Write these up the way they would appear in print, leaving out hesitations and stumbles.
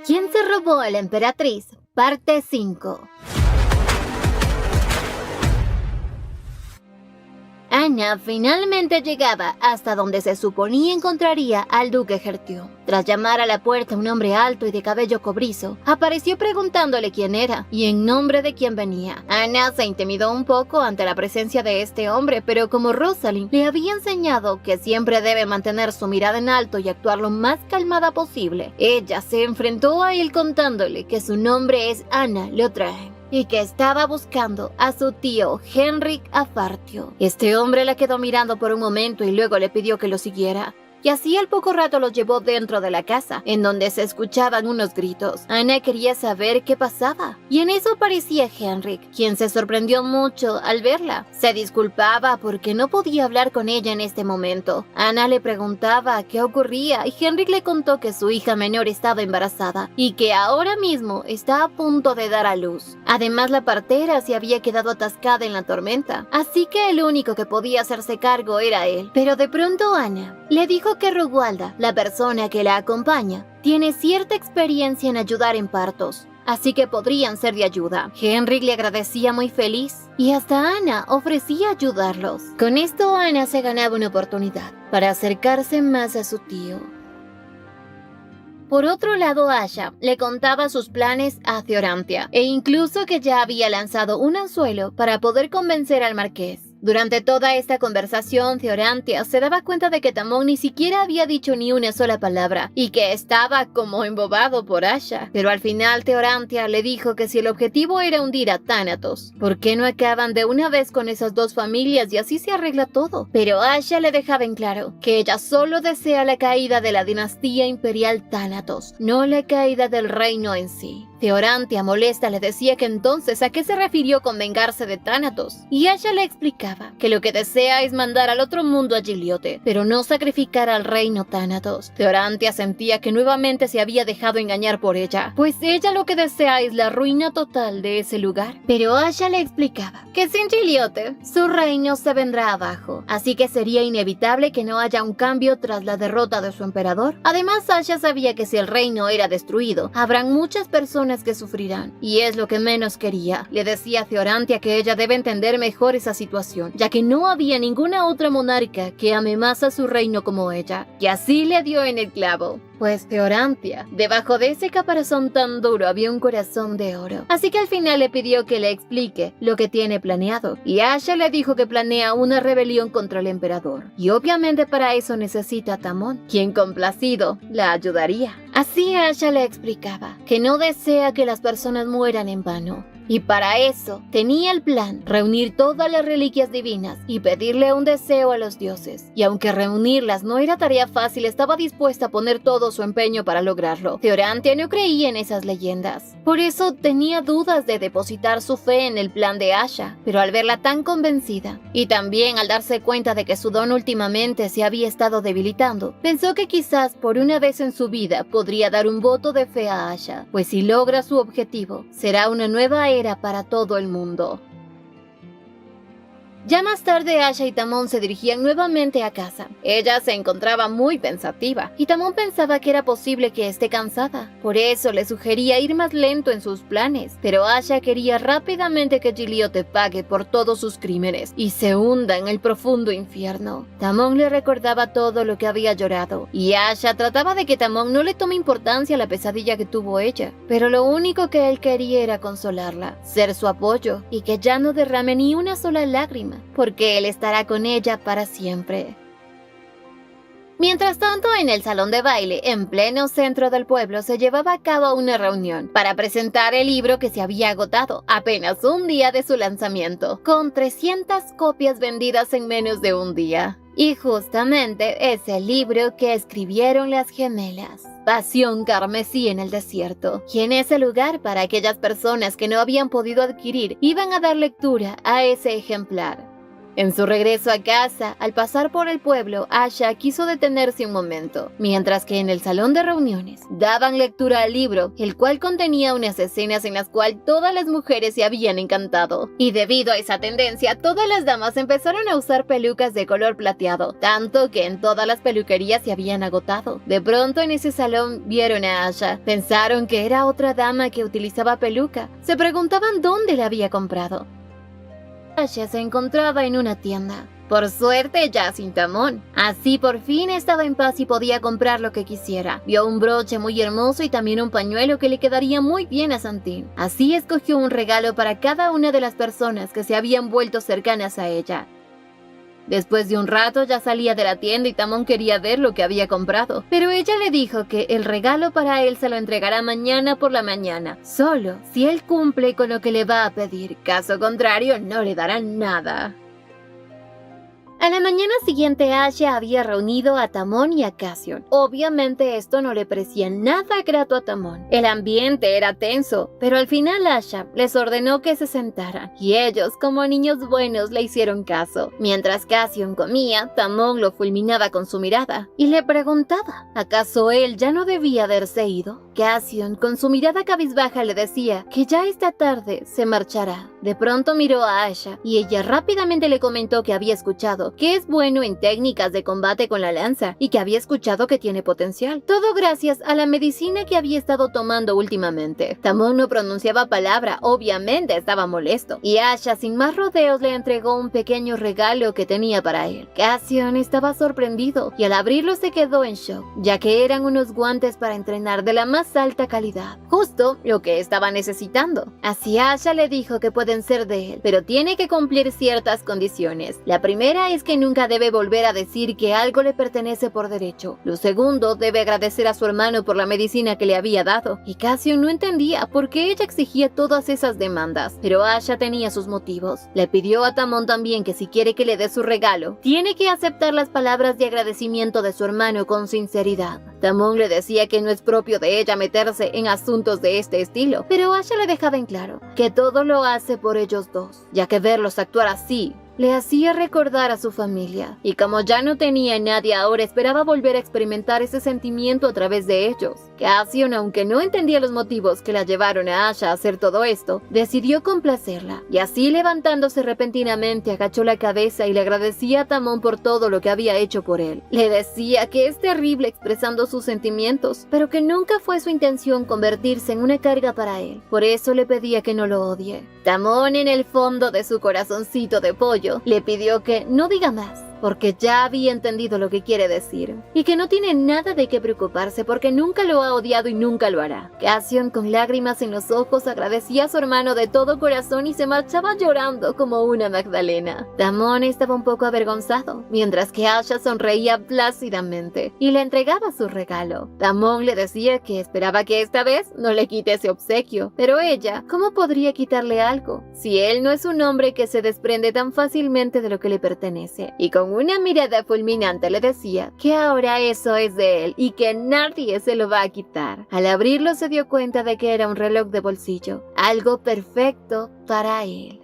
¿Quién se robó a la emperatriz? Parte 5. Anna finalmente llegaba hasta donde se suponía encontraría al duque Gertio. Tras llamar a la puerta, un hombre alto y de cabello cobrizo apareció preguntándole quién era y en nombre de quién venía. Anna se intimidó un poco ante la presencia de este hombre, pero como Rosalind le había enseñado que siempre debe mantener su mirada en alto y actuar lo más calmada posible, ella se enfrentó a él contándole que su nombre es Anna Lothringen y que estaba buscando a su tío Henrik Afartio. Este hombre la quedó mirando por un momento y luego le pidió que lo siguiera. Y así al poco rato los llevó dentro de la casa, en donde se escuchaban unos gritos. Anna quería saber qué pasaba, y en eso aparecía Henrik, quien se sorprendió mucho al verla. Se disculpaba porque no podía hablar con ella en este momento. Anna le preguntaba qué ocurría, y Henrik le contó que su hija menor estaba embarazada, y que ahora mismo está a punto de dar a luz. Además, la partera se había quedado atascada en la tormenta, así que el único que podía hacerse cargo era él. Pero de pronto Anna le dijo que Rogualda, la persona que la acompaña, tiene cierta experiencia en ayudar en partos, así que podrían ser de ayuda. Henrik le agradecía muy feliz y hasta Anna ofrecía ayudarlos. Con esto Anna se ganaba una oportunidad para acercarse más a su tío. Por otro lado, Asha le contaba sus planes a Theorantia e incluso que ya había lanzado un anzuelo para poder convencer al marqués. Durante toda esta conversación, Theorantia se daba cuenta de que Tamón ni siquiera había dicho ni una sola palabra y que estaba como embobado por Asha. Pero al final Theorantia le dijo que si el objetivo era hundir a Thanatos, ¿por qué no acaban de una vez con esas dos familias y así se arregla todo? Pero Asha le dejaba en claro que ella solo desea la caída de la dinastía imperial Thanatos, no la caída del reino en sí. Theorantia, molesta, le decía que entonces a qué se refirió con vengarse de Thanatos, y Asha le explicaba que lo que desea es mandar al otro mundo a Giliote, pero no sacrificar al reino Thanatos. Theorantia sentía que nuevamente se había dejado engañar por ella, pues ella lo que desea es la ruina total de ese lugar. Pero Asha le explicaba que sin Giliote, su reino se vendrá abajo, así que sería inevitable que no haya un cambio tras la derrota de su emperador. Además, Asha sabía que si el reino era destruido, habrán muchas personas que sufrirán, y es lo que menos quería. Le decía a Theorantia que ella debe entender mejor esa situación, ya que no había ninguna otra monarca que ame más a su reino como ella, y así le dio en el clavo. Pues Theorantia, debajo de ese caparazón tan duro había un corazón de oro. Así que al final le pidió que le explique lo que tiene planeado. Y Asha le dijo que planea una rebelión contra el emperador. Y obviamente para eso necesita a Tamón, quien complacido la ayudaría. Así Asha le explicaba que no desea que las personas mueran en vano. Y para eso tenía el plan reunir todas las reliquias divinas y pedirle un deseo a los dioses. Y aunque reunirlas no era tarea fácil, estaba dispuesta a poner todo su empeño para lograrlo. Theorantia no creía en esas leyendas. Por eso tenía dudas de depositar su fe en el plan de Asha, pero al verla tan convencida, y también al darse cuenta de que su don últimamente se había estado debilitando, pensó que quizás por una vez en su vida podría dar un voto de fe a Asha, pues si logra su objetivo, será una nueva era para todo el mundo. Ya más tarde, Asha y Tamón se dirigían nuevamente a casa. Ella se encontraba muy pensativa, y Tamón pensaba que era posible que esté cansada. Por eso le sugería ir más lento en sus planes, pero Asha quería rápidamente que Giliote pague por todos sus crímenes y se hunda en el profundo infierno. Tamón le recordaba todo lo que había llorado, y Asha trataba de que Tamón no le tome importancia a la pesadilla que tuvo ella, pero lo único que él quería era consolarla, ser su apoyo, y que ya no derrame ni una sola lágrima, porque él estará con ella para siempre. Mientras tanto, en el salón de baile, en pleno centro del pueblo, se llevaba a cabo una reunión para presentar el libro que se había agotado apenas un día de su lanzamiento, con 300 copias vendidas en menos de un día. Y justamente es el libro que escribieron las gemelas, Pasión Carmesí en el Desierto, y en ese lugar, para aquellas personas que no habían podido adquirir, iban a dar lectura a ese ejemplar. En su regreso a casa, al pasar por el pueblo, Asha quiso detenerse un momento, mientras que en el salón de reuniones daban lectura al libro, el cual contenía unas escenas en las cuales todas las mujeres se habían encantado. Y debido a esa tendencia, todas las damas empezaron a usar pelucas de color plateado, tanto que en todas las peluquerías se habían agotado. De pronto en ese salón vieron a Asha, pensaron que era otra dama que utilizaba peluca, se preguntaban dónde la había comprado. Asha se encontraba en una tienda. Por suerte ya sin Tamón. Así por fin estaba en paz y podía comprar lo que quisiera. Vio un broche muy hermoso y también un pañuelo que le quedaría muy bien a Santín. Así escogió un regalo para cada una de las personas que se habían vuelto cercanas a ella. Después de un rato ya salía de la tienda y Tamón quería ver lo que había comprado, pero ella le dijo que el regalo para él se lo entregará mañana por la mañana, solo si él cumple con lo que le va a pedir, caso contrario no le darán nada. A la mañana siguiente, Asha había reunido a Tamón y a Cassian. Obviamente esto no le parecía nada grato a Tamón. El ambiente era tenso, pero al final Asha les ordenó que se sentaran, y ellos, como niños buenos, le hicieron caso. Mientras Cassian comía, Tamón lo fulminaba con su mirada, y le preguntaba, ¿acaso él ya no debía haberse ido? Cassian, con su mirada cabizbaja, le decía que ya esta tarde se marchará. De pronto miró a Asha, y ella rápidamente le comentó que había escuchado que es bueno en técnicas de combate con la lanza y que había escuchado que tiene potencial. Todo gracias a la medicina que había estado tomando últimamente. Tamón no pronunciaba palabra, obviamente estaba molesto, y Asha sin más rodeos le entregó un pequeño regalo que tenía para él. Cassian estaba sorprendido y al abrirlo se quedó en shock, ya que eran unos guantes para entrenar de la más alta calidad, justo lo que estaba necesitando. Así Asha le dijo que pueden ser de él, pero tiene que cumplir ciertas condiciones. La primera es que nunca debe volver a decir que algo le pertenece por derecho. Lo segundo, debe agradecer a su hermano por la medicina que le había dado. Y Cassian no entendía por qué ella exigía todas esas demandas, pero Asha tenía sus motivos. Le pidió a Tamón también que si quiere que le dé su regalo, tiene que aceptar las palabras de agradecimiento de su hermano con sinceridad. Tamón le decía que no es propio de ella meterse en asuntos de este estilo, pero Asha le dejaba en claro que todo lo hace por ellos dos, ya que verlos actuar así le hacía recordar a su familia, y como ya no tenía a nadie ahora, esperaba volver a experimentar ese sentimiento a través de ellos. Cassian, aunque no entendía los motivos que la llevaron a Asha a hacer todo esto, decidió complacerla, y así levantándose repentinamente agachó la cabeza y le agradecía a Tamón por todo lo que había hecho por él. Le decía que es terrible expresando sus sentimientos, pero que nunca fue su intención convertirse en una carga para él. Por eso le pedía que no lo odie. Tamón, en el fondo de su corazoncito de pollo, le pidió que no diga más, porque ya había entendido lo que quiere decir, y que no tiene nada de qué preocuparse porque nunca lo ha odiado y nunca lo hará. Cassian, con lágrimas en los ojos, agradecía a su hermano de todo corazón y se marchaba llorando como una Magdalena. Tamón estaba un poco avergonzado, mientras que Asha sonreía plácidamente y le entregaba su regalo. Tamón le decía que esperaba que esta vez no le quite ese obsequio, pero ella, ¿cómo podría quitarle algo si él no es un hombre que se desprende tan fácilmente de lo que le pertenece? Y con una mirada fulminante le decía que ahora eso es de él y que nadie se lo va a quitar. Al abrirlo se dio cuenta de que era un reloj de bolsillo, algo perfecto para él.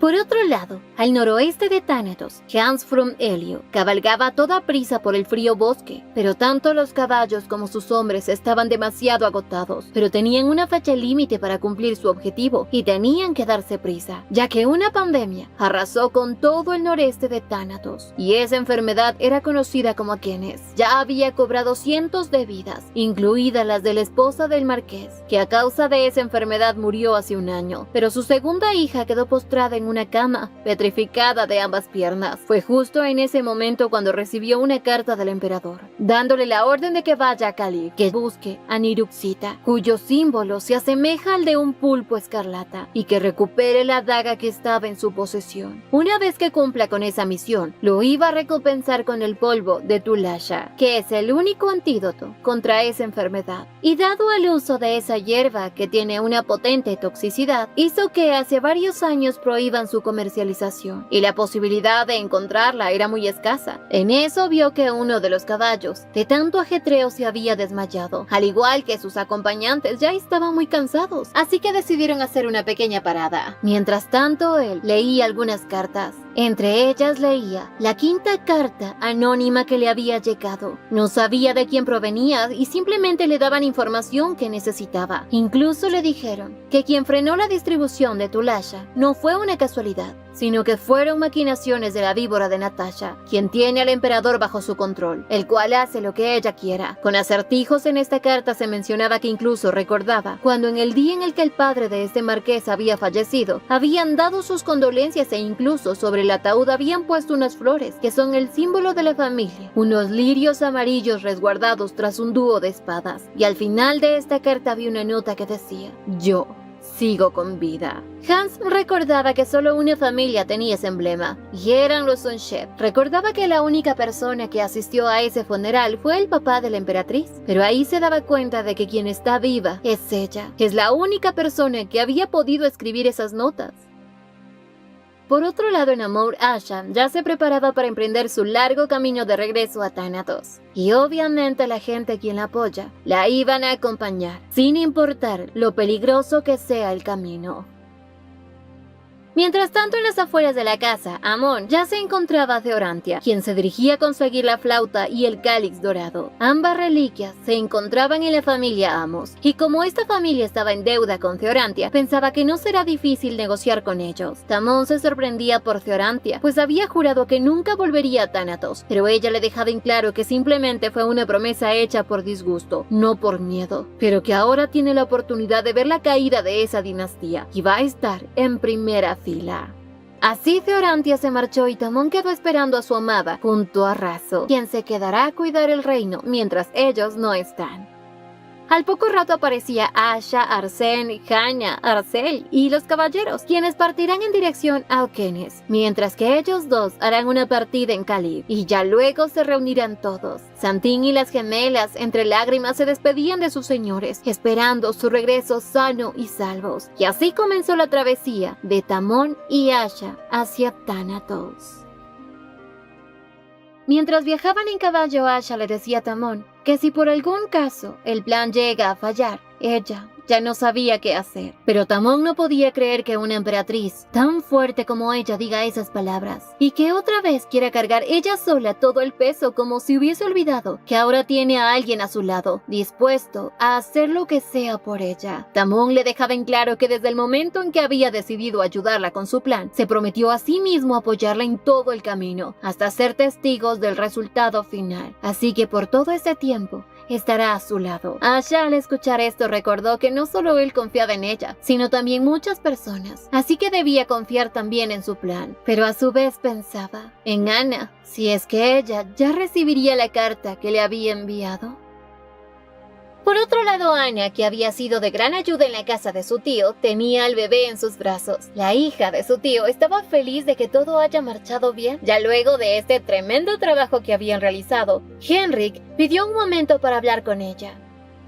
Por otro lado, al noroeste de Thanatos, Hans from Helio cabalgaba a toda prisa por el frío bosque, pero tanto los caballos como sus hombres estaban demasiado agotados, pero tenían una fecha límite para cumplir su objetivo y tenían que darse prisa, ya que una pandemia arrasó con todo el noreste de Thanatos, y esa enfermedad era conocida como Aquenes. Ya había cobrado cientos de vidas, incluidas las de la esposa del marqués, que a causa de esa enfermedad murió hace un año, pero su segunda hija quedó postrada en una cama, petrificada de ambas piernas. Fue justo en ese momento cuando recibió una carta del emperador, dándole la orden de que vaya a Cali, que busque a Niruxita, cuyo símbolo se asemeja al de un pulpo escarlata, y que recupere la daga que estaba en su posesión. Una vez que cumpla con esa misión, lo iba a recompensar con el polvo de Tulasha, que es el único antídoto contra esa enfermedad. Y dado el uso de esa hierba que tiene una potente toxicidad, hizo que hace varios años prohíban retrasaban su comercialización, y la posibilidad de encontrarla era muy escasa. En eso vio que uno de los caballos, de tanto ajetreo, se había desmayado, al igual que sus acompañantes ya estaban muy cansados, así que decidieron hacer una pequeña parada. Mientras tanto, él leía algunas cartas. Entre ellas leía la 5ª carta anónima que le había llegado. No sabía de quién provenía y simplemente le daban información que necesitaba. Incluso le dijeron que quien frenó la distribución de Tulasha no fue una casualidad, sino que fueron maquinaciones de la víbora de Natasha, quien tiene al emperador bajo su control, el cual hace lo que ella quiera. Con acertijos en esta carta se mencionaba que incluso recordaba cuando en el día en el que el padre de este marqués había fallecido, habían dado sus condolencias e incluso sobre el ataúd habían puesto unas flores, que son el símbolo de la familia, unos lirios amarillos resguardados tras un dúo de espadas. Y al final de esta carta había una nota que decía: yo sigo con vida. Hans recordaba que solo una familia tenía ese emblema, y eran los Sonchev. Recordaba que la única persona que asistió a ese funeral fue el papá de la emperatriz, pero ahí se daba cuenta de que quien está viva es ella. Es la única persona que había podido escribir esas notas. Por otro lado, en Amur, Asha ya se preparaba para emprender su largo camino de regreso a Thanatos. Y obviamente la gente a quien la apoya la iban a acompañar, sin importar lo peligroso que sea el camino. Mientras tanto, en las afueras de la casa, Amon ya se encontraba a Theorantia, quien se dirigía a conseguir la flauta y el cáliz dorado. Ambas reliquias se encontraban en la familia Amos, y como esta familia estaba en deuda con Theorantia, pensaba que no será difícil negociar con ellos. Tamón se sorprendía por Theorantia, pues había jurado que nunca volvería a Thanatos, pero ella le dejaba en claro que simplemente fue una promesa hecha por disgusto, no por miedo, pero que ahora tiene la oportunidad de ver la caída de esa dinastía, y va a estar en primera fila. Así Theorantia se marchó y Tamón quedó esperando a su amada junto a Razo, quien se quedará a cuidar el reino mientras ellos no están. Al poco rato aparecía Asha, Arsène, Hanya, Arcel y los caballeros, quienes partirán en dirección a Okenes, mientras que ellos dos harán una partida en Calib, y ya luego se reunirán todos. Santín y las gemelas, entre lágrimas, se despedían de sus señores, esperando su regreso sano y salvos. Y así comenzó la travesía de Tamón y Asha hacia Thanatos. Mientras viajaban en caballo, Asha le decía a Tamón que si por algún caso el plan llega a fallar, ella ya no sabía qué hacer. Pero Tamón no podía creer que una emperatriz tan fuerte como ella diga esas palabras, y que otra vez quiera cargar ella sola todo el peso, como si hubiese olvidado que ahora tiene a alguien a su lado, dispuesto a hacer lo que sea por ella. Tamón le dejaba en claro que desde el momento en que había decidido ayudarla con su plan, se prometió a sí mismo apoyarla en todo el camino, hasta ser testigos del resultado final. Así que por todo ese tiempo estará a su lado. Asha, al escuchar esto, recordó que no solo él confiaba en ella, sino también muchas personas, así que debía confiar también en su plan. Pero a su vez pensaba en Anna, si es que ella ya recibiría la carta que le había enviado. Por otro lado, Anna, que había sido de gran ayuda en la casa de su tío, tenía al bebé en sus brazos. La hija de su tío estaba feliz de que todo haya marchado bien. Ya luego de este tremendo trabajo que habían realizado, Henrik pidió un momento para hablar con ella.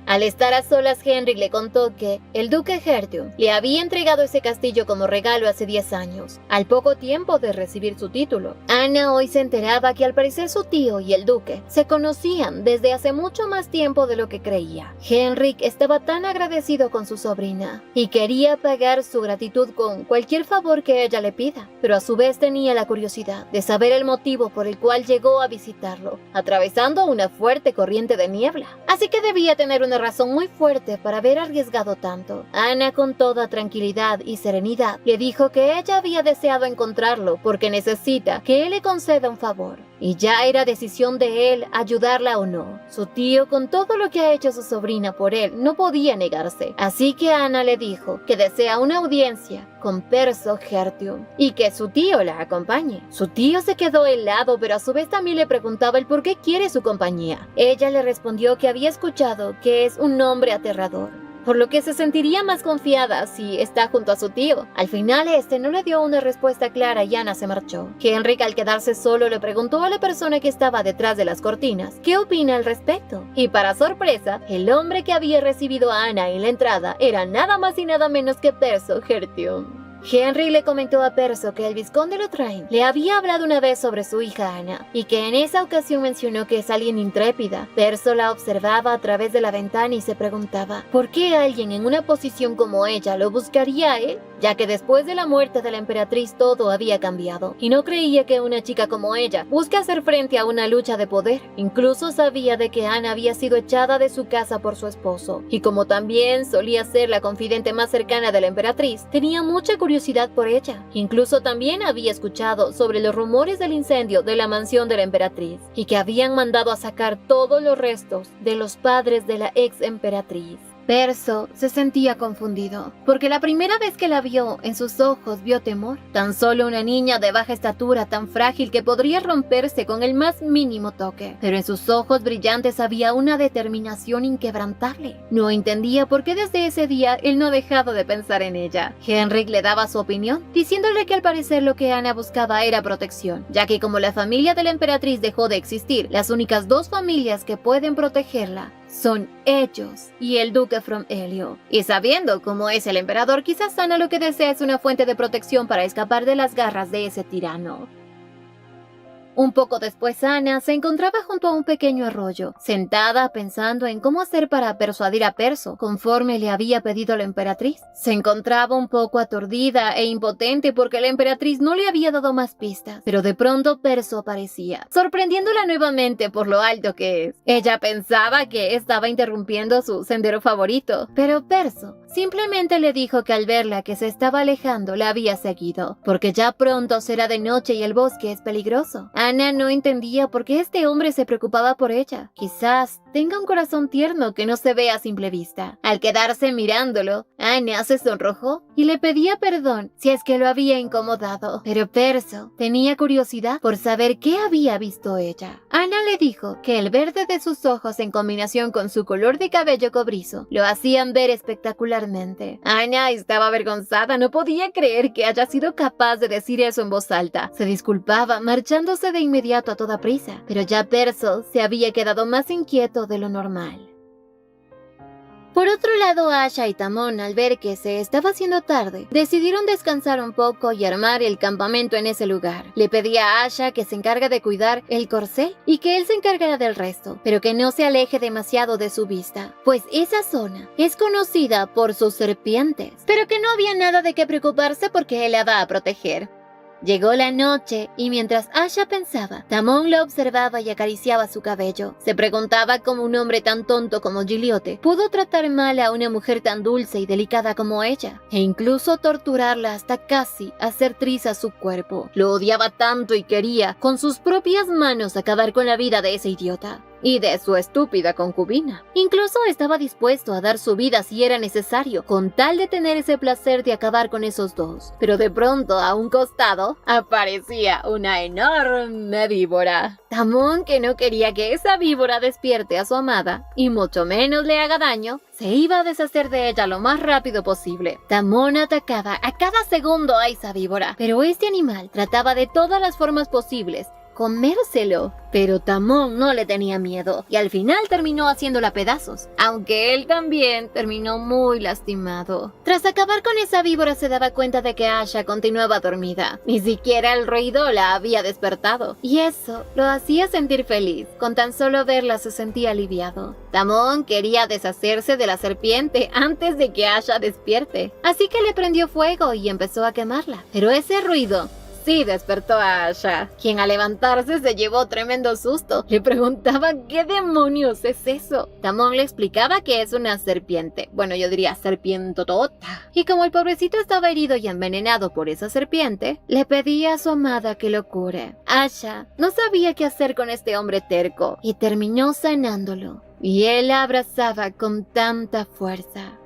Al estar a solas, Henrik le contó que el duque Hertug le había entregado ese castillo como regalo hace 10 años, al poco tiempo de recibir su título. Anna hoy se enteraba que al parecer su tío y el duque se conocían desde hace mucho más tiempo de lo que creía. Henrik estaba tan agradecido con su sobrina y quería pagar su gratitud con cualquier favor que ella le pida, pero a su vez tenía la curiosidad de saber el motivo por el cual llegó a visitarlo, atravesando una fuerte corriente de niebla. Así que debía tener una razón muy fuerte para haber arriesgado tanto. Anna, con toda tranquilidad y serenidad, le dijo que ella había deseado encontrarlo porque necesita que él le conceda un favor, y ya era decisión de él ayudarla o no. Su tío, con todo lo que ha hecho su sobrina por él, no podía negarse, así que Anna le dijo que desea una audiencia con Perso Hertug y que su tío la acompañe. Su tío se quedó helado, pero a su vez también le preguntaba el por qué quiere su compañía. Ella le respondió que había escuchado que es un hombre aterrador, por lo que se sentiría más confiada si está junto a su tío. Al final este no le dio una respuesta clara y Anna se marchó. Henrik, al quedarse solo, le preguntó a la persona que estaba detrás de las cortinas qué opina al respecto. Y para sorpresa, el hombre que había recibido a Anna en la entrada era nada más y nada menos que Perso Hertug. Henry le comentó a Perso que el vizconde Lothair le había hablado una vez sobre su hija Anna, y que en esa ocasión mencionó que es alguien intrépida. Perso la observaba a través de la ventana y se preguntaba ¿por qué alguien en una posición como ella lo buscaría a él? Ya que después de la muerte de la emperatriz todo había cambiado, y no creía que una chica como ella busque hacer frente a una lucha de poder. Incluso sabía de que Anna había sido echada de su casa por su esposo, y como también solía ser la confidente más cercana de la emperatriz, tenía mucha curiosidad por ella. Incluso también había escuchado sobre los rumores del incendio de la mansión de la emperatriz, y que habían mandado a sacar todos los restos de los padres de la ex emperatriz. Perso se sentía confundido, porque la primera vez que la vio, en sus ojos vio temor. Tan solo una niña de baja estatura, tan frágil que podría romperse con el más mínimo toque. Pero en sus ojos brillantes había una determinación inquebrantable. No entendía por qué desde ese día él no dejaba de pensar en ella. Henrik le daba su opinión, diciéndole que al parecer lo que Anna buscaba era protección, ya que como la familia de la emperatriz dejó de existir, las únicas dos familias que pueden protegerla son ellos y el duque from Helio. Y sabiendo cómo es el emperador, quizás Anna lo que desea es una fuente de protección para escapar de las garras de ese tirano. Un poco después, Anna se encontraba junto a un pequeño arroyo, sentada pensando en cómo hacer para persuadir a Perso, conforme le había pedido la emperatriz. Se encontraba un poco aturdida e impotente porque la emperatriz no le había dado más pistas, pero de pronto Perso aparecía, sorprendiéndola nuevamente por lo alto que es. Ella pensaba que estaba interrumpiendo su sendero favorito, pero Perso simplemente le dijo que al verla que se estaba alejando la había seguido, porque ya pronto será de noche y el bosque es peligroso. Anna no entendía por qué este hombre se preocupaba por ella. Quizás tenga un corazón tierno que no se ve a simple vista. Al quedarse mirándolo, Anna se sonrojó y le pedía perdón si es que lo había incomodado. Pero Perso tenía curiosidad por saber qué había visto ella. Anna le dijo que el verde de sus ojos en combinación con su color de cabello cobrizo lo hacían ver espectacularmente. Anna estaba avergonzada, no podía creer que haya sido capaz de decir eso en voz alta. Se disculpaba, marchándose de inmediato a toda prisa, pero ya Perso se había quedado más inquieto de lo normal. Por otro lado, Asha y Tamon, al ver que se estaba haciendo tarde, decidieron descansar un poco y armar el campamento en ese lugar. Le pedía a Asha que se encargue de cuidar el corcel y que él se encargara del resto, pero que no se aleje demasiado de su vista, pues esa zona es conocida por sus serpientes, pero que no había nada de qué preocuparse porque él la va a proteger. Llegó la noche y mientras Asha pensaba, Tamon la observaba y acariciaba su cabello. Se preguntaba cómo un hombre tan tonto como Giliote pudo tratar mal a una mujer tan dulce y delicada como ella, e incluso torturarla hasta casi hacer trizas su cuerpo. Lo odiaba tanto y quería, con sus propias manos, acabar con la vida de ese idiota y de su estúpida concubina. Incluso estaba dispuesto a dar su vida si era necesario, con tal de tener ese placer de acabar con esos dos. Pero de pronto, a un costado, aparecía una enorme víbora. Tamon, que no quería que esa víbora despierte a su amada, y mucho menos le haga daño, se iba a deshacer de ella lo más rápido posible. Tamon atacaba a cada segundo a esa víbora, pero este animal trataba de todas las formas posibles comérselo. Pero Tamon no le tenía miedo y al final terminó haciéndola pedazos, aunque él también terminó muy lastimado. Tras acabar con esa víbora se daba cuenta de que Asha continuaba dormida. Ni siquiera el ruido la había despertado y eso lo hacía sentir feliz. Con tan solo verla se sentía aliviado. Tamon quería deshacerse de la serpiente antes de que Asha despierte, así que le prendió fuego y empezó a quemarla. Pero ese ruido sí despertó a Asha, quien al levantarse se llevó tremendo susto. Le preguntaba ¿qué demonios es eso? Tamon le explicaba que es una serpiente. Bueno, yo diría serpientotota. Y como el pobrecito estaba herido y envenenado por esa serpiente, le pedía a su amada que lo cure. Asha no sabía qué hacer con este hombre terco y terminó sanándolo. Y él la abrazaba con tanta fuerza.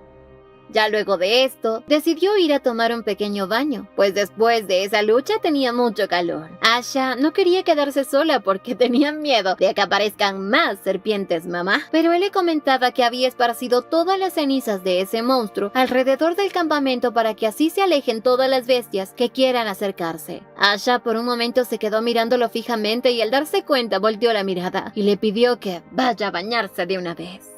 Ya luego de esto, decidió ir a tomar un pequeño baño, pues después de esa lucha tenía mucho calor. Asha no quería quedarse sola porque tenía miedo de que aparezcan más serpientes mamá, pero él le comentaba que había esparcido todas las cenizas de ese monstruo alrededor del campamento para que así se alejen todas las bestias que quieran acercarse. Asha por un momento se quedó mirándolo fijamente y al darse cuenta volteó la mirada y le pidió que vaya a bañarse de una vez.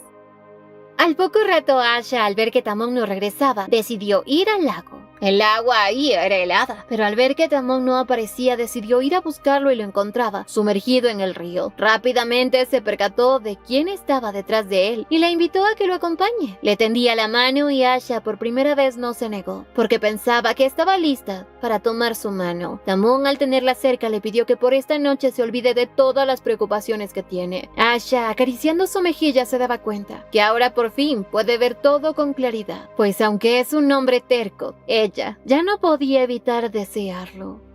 Al poco rato, Asha, al ver que Tamon no regresaba, decidió ir al lago. El agua ahí era helada, pero al ver que Tamón no aparecía, decidió ir a buscarlo y lo encontraba sumergido en el río. Rápidamente se percató de quién estaba detrás de él y la invitó a que lo acompañe. Le tendía la mano y Asha por primera vez no se negó, porque pensaba que estaba lista para tomar su mano. Tamón, al tenerla cerca, le pidió que por esta noche se olvide de todas las preocupaciones que tiene. Asha, acariciando su mejilla, se daba cuenta que ahora por fin puede ver todo con claridad, pues aunque es un hombre terco, ella ya no podía evitar desearlo.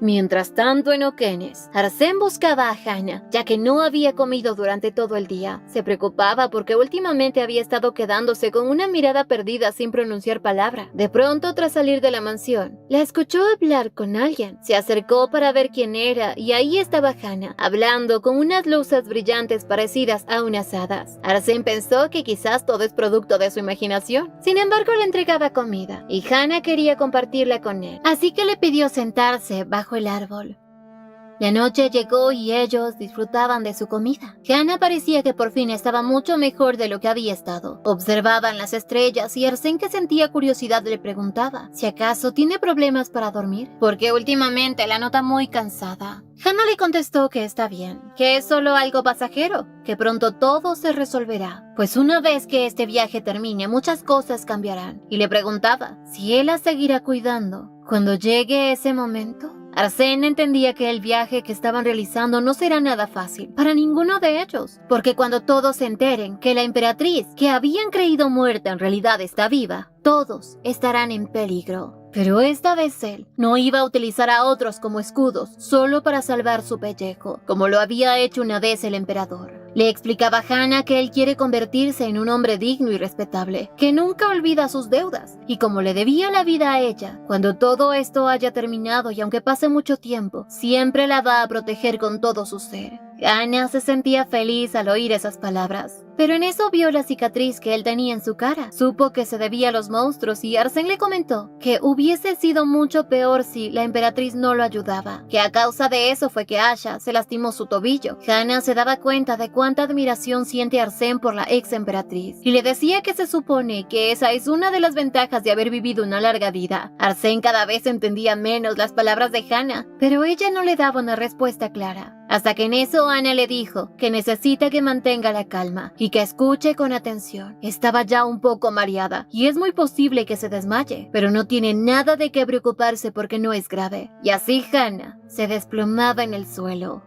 Mientras tanto, en Okenes, Arsène buscaba a Hannah, ya que no había comido durante todo el día. Se preocupaba porque últimamente había estado quedándose con una mirada perdida sin pronunciar palabra. De pronto, tras salir de la mansión, la escuchó hablar con alguien. Se acercó para ver quién era y ahí estaba Hannah, hablando con unas luces brillantes parecidas a unas hadas. Arsène pensó que quizás todo es producto de su imaginación. Sin embargo, le entregaba comida y Hannah quería compartirla con él, así que le pidió sentarse bajo el árbol. La noche llegó y ellos disfrutaban de su comida. Hannah parecía que por fin estaba mucho mejor de lo que había estado. Observaban las estrellas y Arsène, que sentía curiosidad, le preguntaba si acaso tiene problemas para dormir, porque últimamente la nota muy cansada. Hannah le contestó que está bien, que es solo algo pasajero, que pronto todo se resolverá, pues una vez que este viaje termine muchas cosas cambiarán, y le preguntaba si él la seguirá cuidando cuando llegue ese momento. Arsène entendía que el viaje que estaban realizando no será nada fácil para ninguno de ellos, porque cuando todos se enteren que la emperatriz que habían creído muerta en realidad está viva, todos estarán en peligro. Pero esta vez él no iba a utilizar a otros como escudos solo para salvar su pellejo, como lo había hecho una vez el emperador. Le explicaba a Hannah que él quiere convertirse en un hombre digno y respetable, que nunca olvida sus deudas, y como le debía la vida a ella, cuando todo esto haya terminado y aunque pase mucho tiempo, siempre la va a proteger con todo su ser. Hannah se sentía feliz al oír esas palabras, pero en eso vio la cicatriz que él tenía en su cara. Supo que se debía a los monstruos y Arsène le comentó que hubiese sido mucho peor si la emperatriz no lo ayudaba, que a causa de eso fue que Asha se lastimó su tobillo. Hannah se daba cuenta de cuánta admiración siente Arsène por la ex emperatriz y le decía que se supone que esa es una de las ventajas de haber vivido una larga vida. Arsène cada vez entendía menos las palabras de Hannah, pero ella no le daba una respuesta clara. Hasta que en eso Ana le dijo que necesita que mantenga la calma y que escuche con atención. Estaba ya un poco mareada y es muy posible que se desmaye, pero no tiene nada de qué preocuparse porque no es grave. Y así Hannah se desplomaba en el suelo.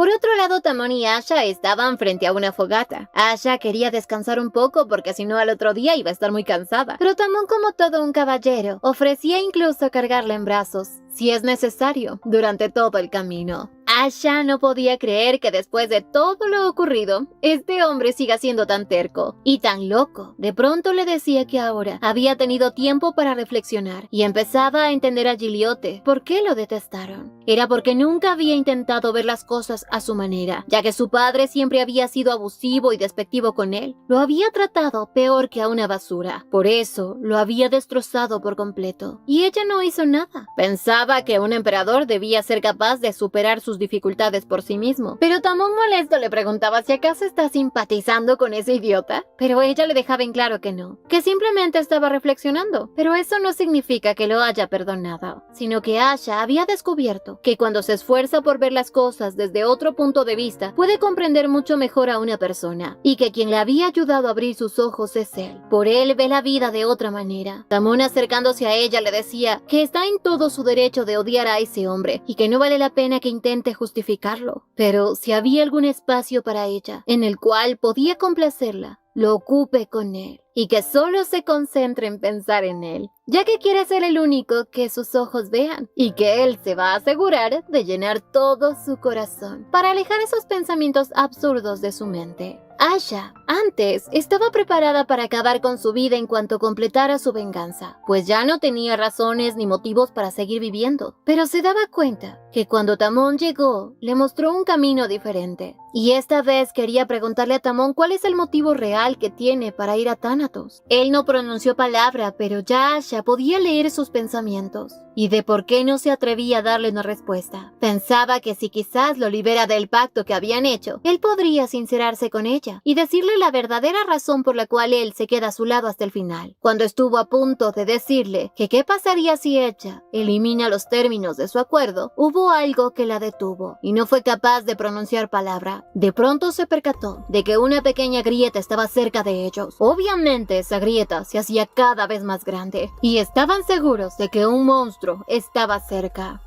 Por otro lado, Tamón y Asha estaban frente a una fogata. Asha quería descansar un poco porque si no al otro día iba a estar muy cansada. Pero Tamón, como todo un caballero, ofrecía incluso cargarla en brazos, si es necesario, durante todo el camino. Asha no podía creer que después de todo lo ocurrido, este hombre siga siendo tan terco y tan loco. De pronto le decía que ahora había tenido tiempo para reflexionar y empezaba a entender a Giliote por qué lo detestaron. Era porque nunca había intentado ver las cosas a su manera, ya que su padre siempre había sido abusivo y despectivo con él. Lo había tratado peor que a una basura. Por eso lo había destrozado por completo. Y ella no hizo nada. Pensaba que un emperador debía ser capaz de superar sus dificultades por sí mismo. Pero Tamón, molesto, le preguntaba si acaso está simpatizando con ese idiota. Pero ella le dejaba en claro que no, que simplemente estaba reflexionando. Pero eso no significa que lo haya perdonado, sino que Asha había descubierto que cuando se esfuerza por ver las cosas desde otro punto de vista, puede comprender mucho mejor a una persona, y que quien le había ayudado a abrir sus ojos es él. Por él ve la vida de otra manera. Tamón, acercándose a ella, le decía que está en todo su derecho de odiar a ese hombre y que no vale la pena que intente justificarlo. Pero si había algún espacio para ella en el cual podía complacerla, lo ocupe con él y que solo se concentre en pensar en él, ya que quiere ser el único que sus ojos vean y que él se va a asegurar de llenar todo su corazón para alejar esos pensamientos absurdos de su mente. Asha, antes, estaba preparada para acabar con su vida en cuanto completara su venganza, pues ya no tenía razones ni motivos para seguir viviendo. Pero se daba cuenta que cuando Tamón llegó, le mostró un camino diferente. Y esta vez quería preguntarle a Tamón cuál es el motivo real que tiene para ir a Thanatos. Él no pronunció palabra, pero ya Asha podía leer sus pensamientos y de por qué no se atrevía a darle una respuesta. Pensaba que si quizás lo libera del pacto que habían hecho, él podría sincerarse con ella. ella y decirle la verdadera razón por la cual él se queda a su lado hasta el final. Cuando estuvo a punto de decirle que qué pasaría si ella elimina los términos de su acuerdo, hubo algo que la detuvo y no fue capaz de pronunciar palabra. De pronto se percató de que una pequeña grieta estaba cerca de ellos. Obviamente esa grieta se hacía cada vez más grande y estaban seguros de que un monstruo estaba cerca.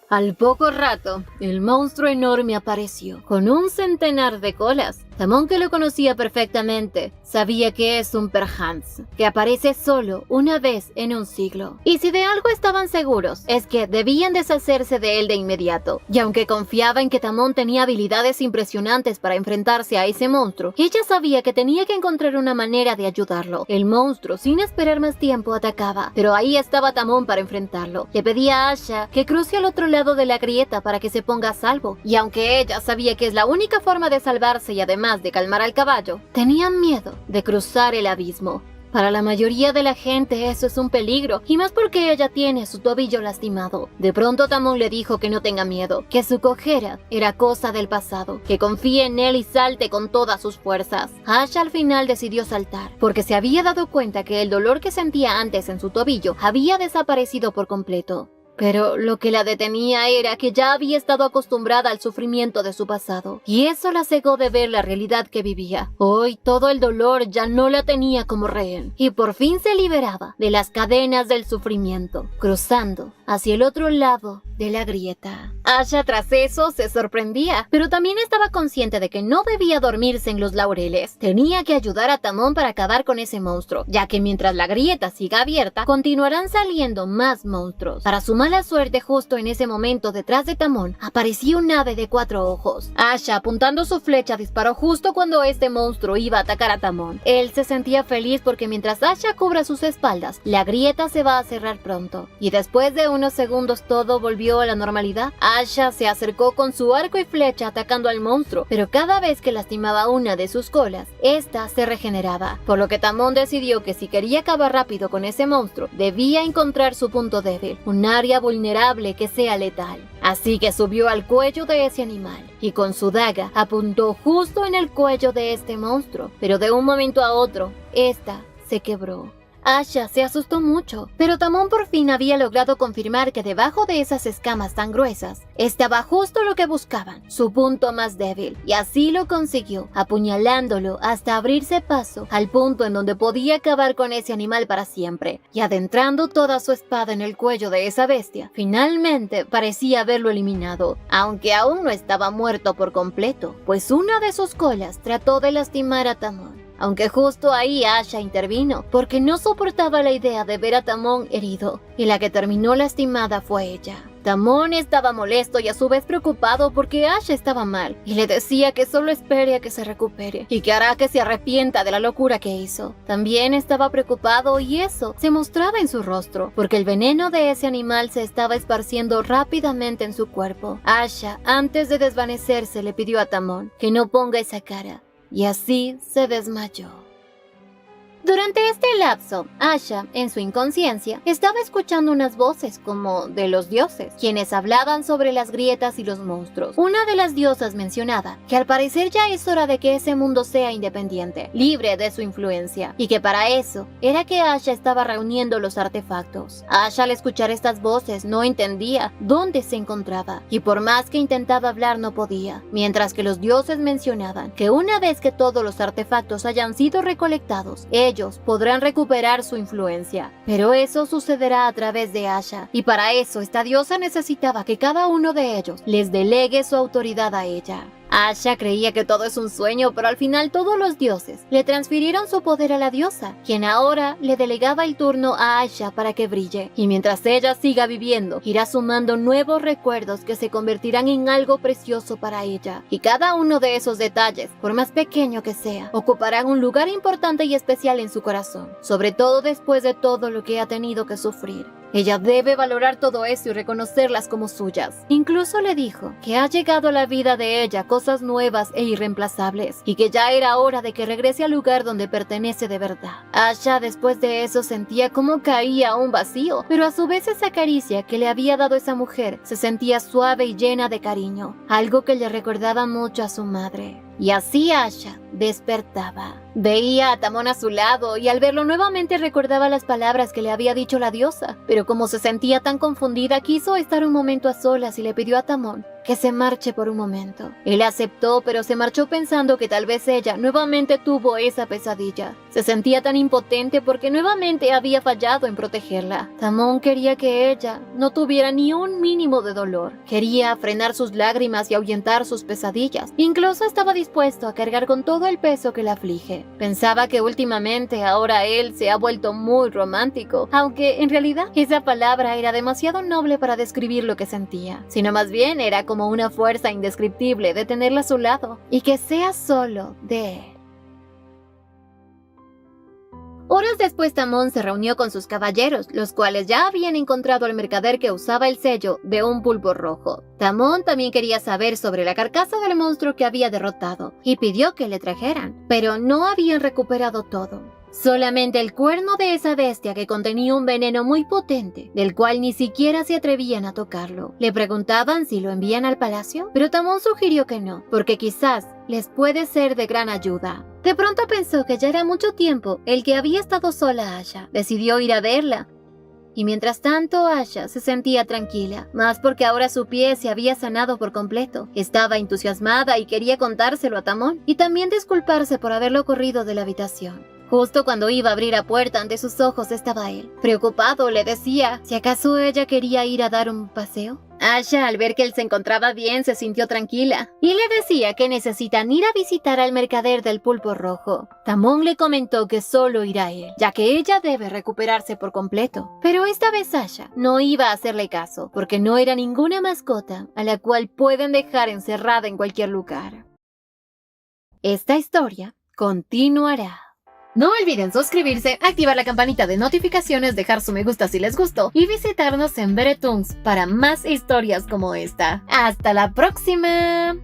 Al poco rato, el monstruo enorme apareció, con un centenar de colas. Tamón, que lo conocía perfectamente, sabía que es un Perhans, que aparece solo una vez en un siglo. Y si de algo estaban seguros, es que debían deshacerse de él de inmediato. Y aunque confiaba en que Tamón tenía habilidades impresionantes para enfrentarse a ese monstruo, ella sabía que tenía que encontrar una manera de ayudarlo. El monstruo, sin esperar más tiempo, atacaba, pero ahí estaba Tamón para enfrentarlo. Le pedía a Asha que cruce al otro lado de la grieta para que se ponga a salvo. Y aunque ella sabía que es la única forma de salvarse y además de calmar al caballo, tenían miedo de cruzar el abismo. Para la mayoría de la gente eso es un peligro, y más porque ella tiene su tobillo lastimado. De pronto Tamón le dijo que no tenga miedo, que su cojera era cosa del pasado, que confíe en él y salte con todas sus fuerzas. Asha al final decidió saltar, porque se había dado cuenta que el dolor que sentía antes en su tobillo había desaparecido por completo. Pero lo que la detenía era que ya había estado acostumbrada al sufrimiento de su pasado, y eso la cegó de ver la realidad que vivía. Hoy todo el dolor ya no la tenía como rehén, y por fin se liberaba de las cadenas del sufrimiento, cruzando hacia el otro lado de la grieta. Asha tras eso se sorprendía, pero también estaba consciente de que no debía dormirse en los laureles. Tenía que ayudar a Tamón para acabar con ese monstruo, ya que mientras la grieta siga abierta, continuarán saliendo más monstruos. Para su mala suerte, justo en ese momento detrás de Tamón, apareció un ave de 4 ojos. Asha, apuntando su flecha, disparó justo cuando este monstruo iba a atacar a Tamón. Él se sentía feliz porque mientras Asha cubra sus espaldas, la grieta se va a cerrar pronto. Y después de unos segundos todo volvió a la normalidad. Asha se acercó con su arco y flecha atacando al monstruo, pero cada vez que lastimaba una de sus colas, esta se regeneraba, por lo que Tamón decidió que si quería acabar rápido con ese monstruo, debía encontrar su punto débil, un área vulnerable que sea letal. Así que subió al cuello de ese animal y con su daga apuntó justo en el cuello de este monstruo, pero de un momento a otro, esta se quebró. Asha se asustó mucho, pero Tamón por fin había logrado confirmar que debajo de esas escamas tan gruesas estaba justo lo que buscaban, su punto más débil, y así lo consiguió, apuñalándolo hasta abrirse paso al punto en donde podía acabar con ese animal para siempre, y adentrando toda su espada en el cuello de esa bestia, finalmente parecía haberlo eliminado, aunque aún no estaba muerto por completo, pues una de sus colas trató de lastimar a Tamón. Aunque justo ahí Asha intervino, porque no soportaba la idea de ver a Tamón herido, y la que terminó lastimada fue ella. Tamón estaba molesto y a su vez preocupado porque Asha estaba mal, y le decía que solo espere a que se recupere, y que hará que se arrepienta de la locura que hizo. También estaba preocupado y eso se mostraba en su rostro, porque el veneno de ese animal se estaba esparciendo rápidamente en su cuerpo. Asha, antes de desvanecerse, le pidió a Tamón que no ponga esa cara. Y así se desmayó. Durante este lapso, Asha, en su inconsciencia, estaba escuchando unas voces como de los dioses, quienes hablaban sobre las grietas y los monstruos. Una de las diosas mencionaba que al parecer ya es hora de que ese mundo sea independiente, libre de su influencia, y que para eso era que Asha estaba reuniendo los artefactos. Asha, al escuchar estas voces, no entendía dónde se encontraba, y por más que intentaba hablar no podía, mientras que los dioses mencionaban que una vez que todos los artefactos hayan sido recolectados, ellos podrán recuperar su influencia, pero eso sucederá a través de Asha, y para eso esta diosa necesitaba que cada uno de ellos les delegue su autoridad a ella. Asha creía que todo es un sueño, pero al final todos los dioses le transfirieron su poder a la diosa, quien ahora le delegaba el turno a Asha para que brille, y mientras ella siga viviendo, irá sumando nuevos recuerdos que se convertirán en algo precioso para ella, y cada uno de esos detalles, por más pequeño que sea, ocuparán un lugar importante y especial en su corazón, sobre todo después de todo lo que ha tenido que sufrir. Ella debe valorar todo eso y reconocerlas como suyas. Incluso le dijo que ha llegado a la vida de ella cosas nuevas e irreemplazables y que ya era hora de que regrese al lugar donde pertenece de verdad. Asha después de eso sentía como caía a un vacío, pero a su vez esa caricia que le había dado esa mujer se sentía suave y llena de cariño, algo que le recordaba mucho a su madre. Y así Asha despertaba. Veía a Tamón a su lado y al verlo nuevamente recordaba las palabras que le había dicho la diosa, pero como se sentía tan confundida, quiso estar un momento a solas y le pidió a Tamón que se marche por un momento. Él aceptó, pero se marchó pensando que tal vez ella nuevamente tuvo esa pesadilla. Se sentía tan impotente porque nuevamente había fallado en protegerla. Tamón quería que ella no tuviera ni un mínimo de dolor. Quería frenar sus lágrimas y ahuyentar sus pesadillas. Incluso estaba dispuesto a cargar con todo el peso que la aflige. Pensaba que últimamente ahora él se ha vuelto muy romántico, aunque en realidad esa palabra era demasiado noble para describir lo que sentía, sino más bien era como una fuerza indescriptible de tenerla a su lado y que sea solo de él. Horas después, Tamón se reunió con sus caballeros, los cuales ya habían encontrado al mercader que usaba el sello de un pulpo rojo. Tamón también quería saber sobre la carcasa del monstruo que había derrotado y pidió que le trajeran, pero no habían recuperado todo. Solamente el cuerno de esa bestia que contenía un veneno muy potente, del cual ni siquiera se atrevían a tocarlo. Le preguntaban si lo envían al palacio, pero Tamón sugirió que no, porque quizás les puede ser de gran ayuda. De pronto pensó que ya era mucho tiempo el que había estado sola Asha. Decidió ir a verla. Y mientras tanto, Asha se sentía tranquila, más porque ahora su pie se había sanado por completo. Estaba entusiasmada y quería contárselo a Tamón, y también disculparse por haberlo corrido de la habitación. Justo cuando iba a abrir la puerta, ante sus ojos estaba él. Preocupado, le decía si acaso ella quería ir a dar un paseo. Asha, al ver que él se encontraba bien, se sintió tranquila y le decía que necesitan ir a visitar al mercader del pulpo rojo. Tamón le comentó que solo irá él, ya que ella debe recuperarse por completo. Pero esta vez Asha no iba a hacerle caso, porque no era ninguna mascota a la cual pueden dejar encerrada en cualquier lugar. Esta historia continuará. No olviden suscribirse, activar la campanita de notificaciones, dejar su me gusta si les gustó y visitarnos en Beretoons para más historias como esta. ¡Hasta la próxima!